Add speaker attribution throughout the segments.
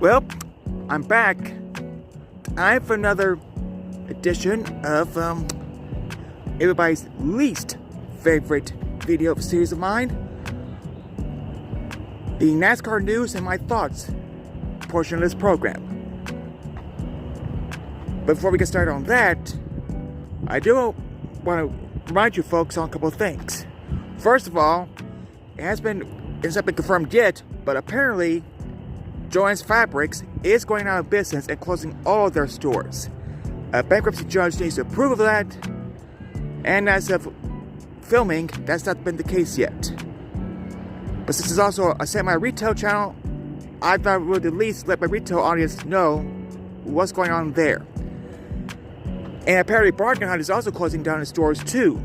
Speaker 1: Well, I'm back. I have another edition of everybody's least favorite video series of mine, the NASCAR news and my thoughts portion of this program. Before we get started on that, I do want to remind you folks on a couple of things. First of all, it hasn't been confirmed yet, but apparently Joann's Fabrics is going out of business and closing all of their stores. A bankruptcy judge needs to approve of that, and as of filming, that's not been the case yet. But since it's also a semi-retail channel, I thought I would at least let my retail audience know what's going on there. And apparently Bargain Hunt is also closing down its stores too.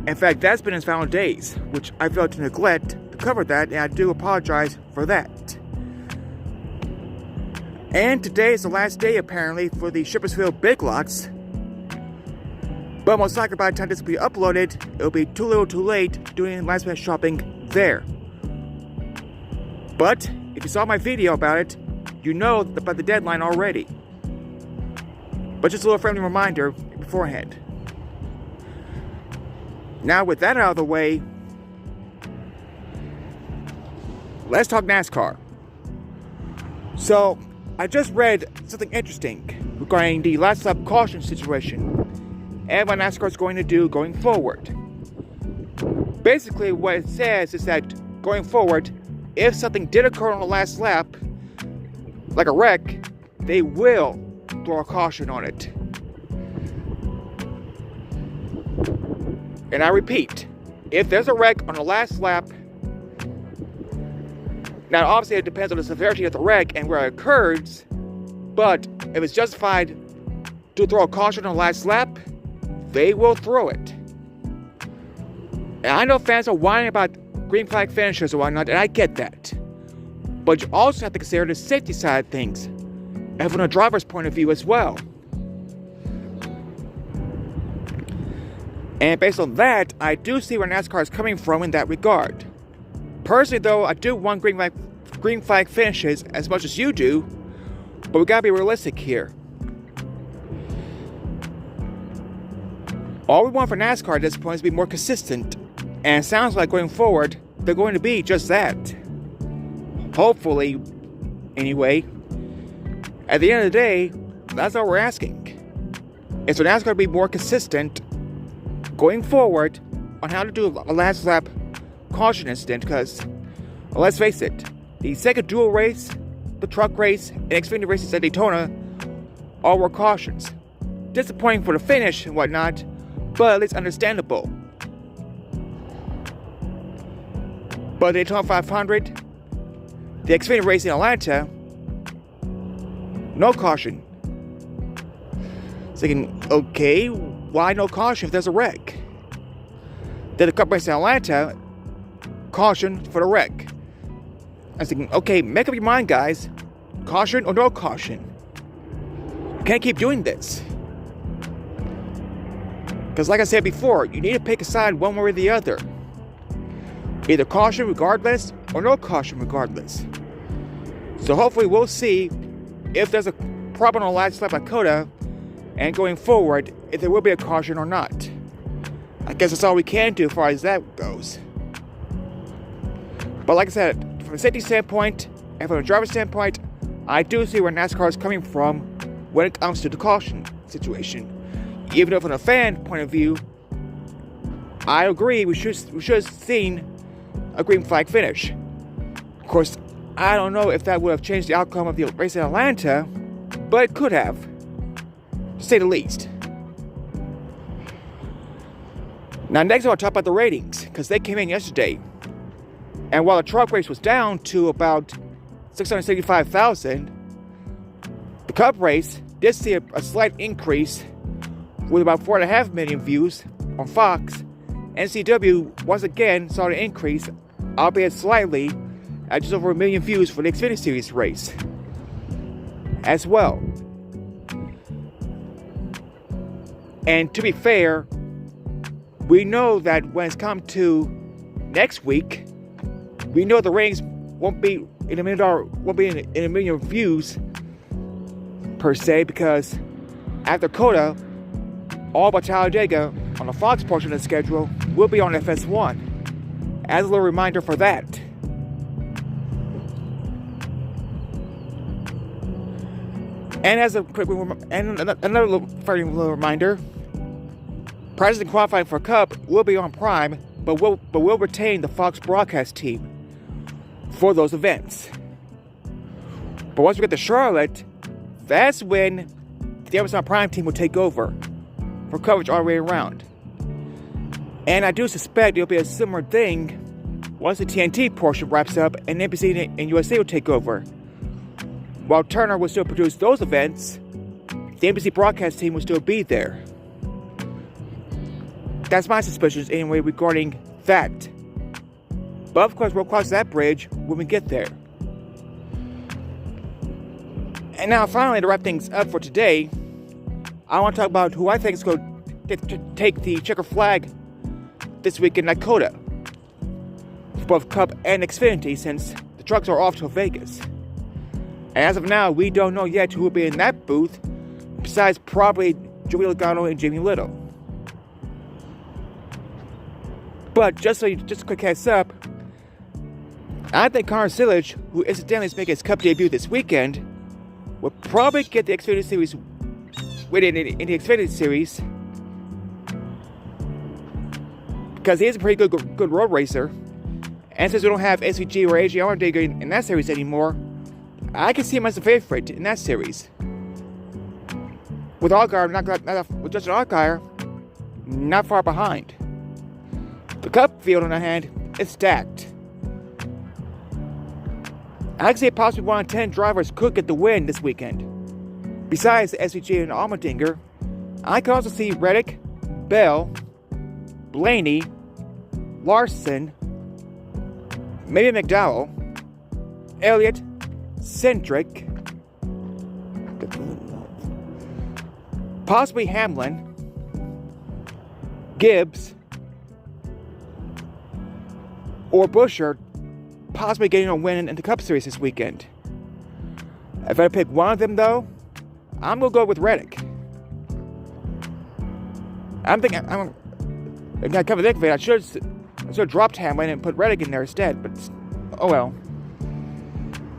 Speaker 1: In fact, that's been in its final days, which I failed to neglect to cover that, and I do apologize for that. And today is the last day, apparently, for the Shippersville Big Lots. But most likely by the time this will be uploaded, it'll be too little too late doing last minute shopping there. But if you saw my video about it, you know about the deadline already. But just a little friendly reminder beforehand. Now with that out of the way, let's talk NASCAR. So, I just read something interesting regarding the last lap caution situation and what NASCAR is going to do going forward. Basically, what it says is that going forward, if something did occur on the last lap, like a wreck, they will throw a caution on it. And I repeat, if there's a wreck on the last lap, now obviously it depends on the severity of the wreck and where it occurs, but if it's justified to throw a caution on the last lap, they will throw it. And I know fans are whining about green flag finishes and whatnot, and I get that. But you also have to consider the safety side of things, and from a driver's point of view as well. And based on that, I do see where NASCAR is coming from in that regard. Personally, though, I do want green flag finishes as much as you do, but we gotta be realistic here. All we want for NASCAR at this point is to be more consistent, and it sounds like going forward, they're going to be just that. Hopefully, anyway. At the end of the day, that's all we're asking. Is for NASCAR to be more consistent going forward on how to do a last lap caution incident, because, well, let's face it, the second dual race, the truck race, and Xfinity races at Daytona all were cautions. Disappointing for the finish and whatnot, but at least understandable. But the Daytona 500, the Xfinity race in Atlanta, no caution. Thinking, okay, why no caution if there's a wreck? Then the Cup race in Atlanta, caution for the wreck. I was thinking, okay, make up your mind, guys. Caution or no caution? You can't keep doing this. Because like I said before, you need to pick a side one way or the other. Either caution regardless or no caution regardless. So hopefully we'll see if there's a problem on the last lap at COTA, and going forward, if there will be a caution or not. I guess that's all we can do as far as that goes. But like I said, from a safety standpoint and from a driver standpoint, I do see where NASCAR is coming from when it comes to the caution situation. Even though from a fan point of view, I agree we should have seen a green flag finish. Of course, I don't know if that would have changed the outcome of the race in Atlanta, but it could have, to say the least. Now next I want to talk about the ratings, because they came in yesterday. And while the truck race was down to about 675,000, the Cup race did see a slight increase with about 4.5 million views on Fox. NCW once again saw an increase, albeit slightly, at just over 1 million views for the Xfinity Series race as well. And to be fair, we know that when it's come to next week, we know the ratings won't be in $1 million, won't be in a million views per se, because after COTA, all but Talladega on the Fox portion of the schedule will be on FS1. As a little reminder for that. And as a quick and another little reminder, prizes and qualifying for Cup will be on Prime, but will retain the Fox broadcast team for those events. But once we get to Charlotte, that's when the Amazon Prime team will take over for coverage all the way around. And I do suspect it'll be a similar thing once the TNT portion wraps up and NBC and USA will take over. While Turner will still produce those events, the NBC broadcast team will still be there. That's my suspicions anyway regarding that. But of course, we'll cross that bridge when we get there. And now, finally, to wrap things up for today, I want to talk about who I think is going to take the checker flag this weekend at COTA for both Cup and Xfinity, since the trucks are off to Vegas. And as of now, we don't know yet who will be in that booth, besides probably Joey Logano and Jamie Little. But just a quick heads up, I think Connor Silage, who incidentally is making his Cup debut this weekend, will probably get the Xfinity Series in the Xfinity Series, because he is a pretty good road racer. And since we don't have SVG or AJ Allmendinger in that series anymore, I can see him as a favorite in that series. With with Justin Allgaier not far behind. The Cup field, on the hand, is stacked. I can see possibly 1 in 10 drivers could get the win this weekend. Besides SVG and Allmendinger, I can also see Reddick, Bell, Blaney, Larson, maybe McDowell, Elliott, Cindric, possibly Hamlin, Gibbs, or Buescher possibly getting a win in the Cup Series this weekend. If I pick one of them, though, I'm going to go with Reddick. I'm not coming to think of it, I should have dropped Hamlin and put Reddick in there instead, but oh well.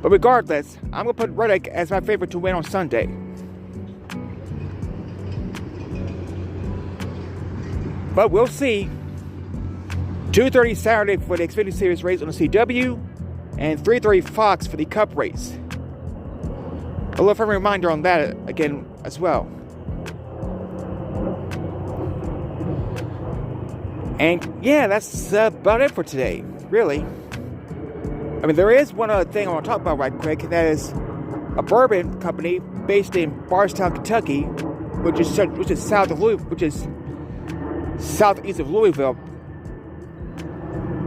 Speaker 1: But regardless, I'm going to put Reddick as my favorite to win on Sunday. But we'll see. 2:30 Saturday for the Xfinity Series race on the CW, and 3:30 Fox for the Cup race. A little friendly reminder on that again as well. And yeah, that's about it for today, really. I mean, there is one other thing I want to talk about right quick, and that is a bourbon company based in Bardstown, Kentucky, which is southeast of Louisville,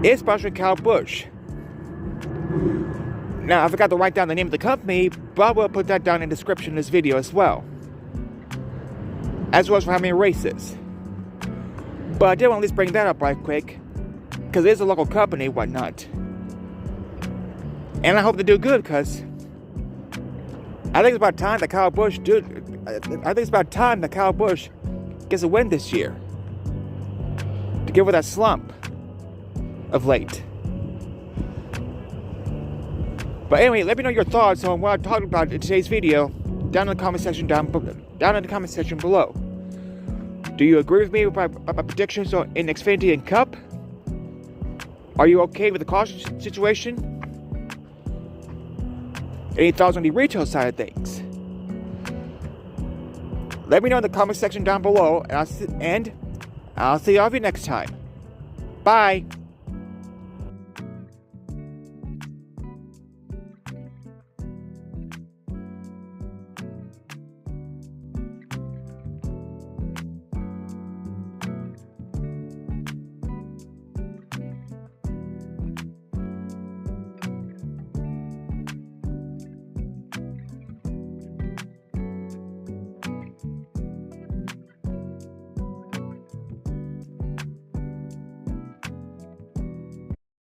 Speaker 1: is sponsoring Kyle Busch. Now, I forgot to write down the name of the company, but we'll put that down in the description of this video as well. As well as for how many races. But I did want to at least bring that up right quick, because it is a local company and whatnot. And I hope they do good, because I think it's about time that Kyle Busch gets a win this year, to get over that slump of late. But anyway, let me know your thoughts on what I talked about in today's video down in the comment section below. Do you agree with me with my predictions in Xfinity and Cup? Are you okay with the caution situation? Any thoughts on the retail side of things? Let me know in the comment section down below, and I'll see all of you next time. Bye.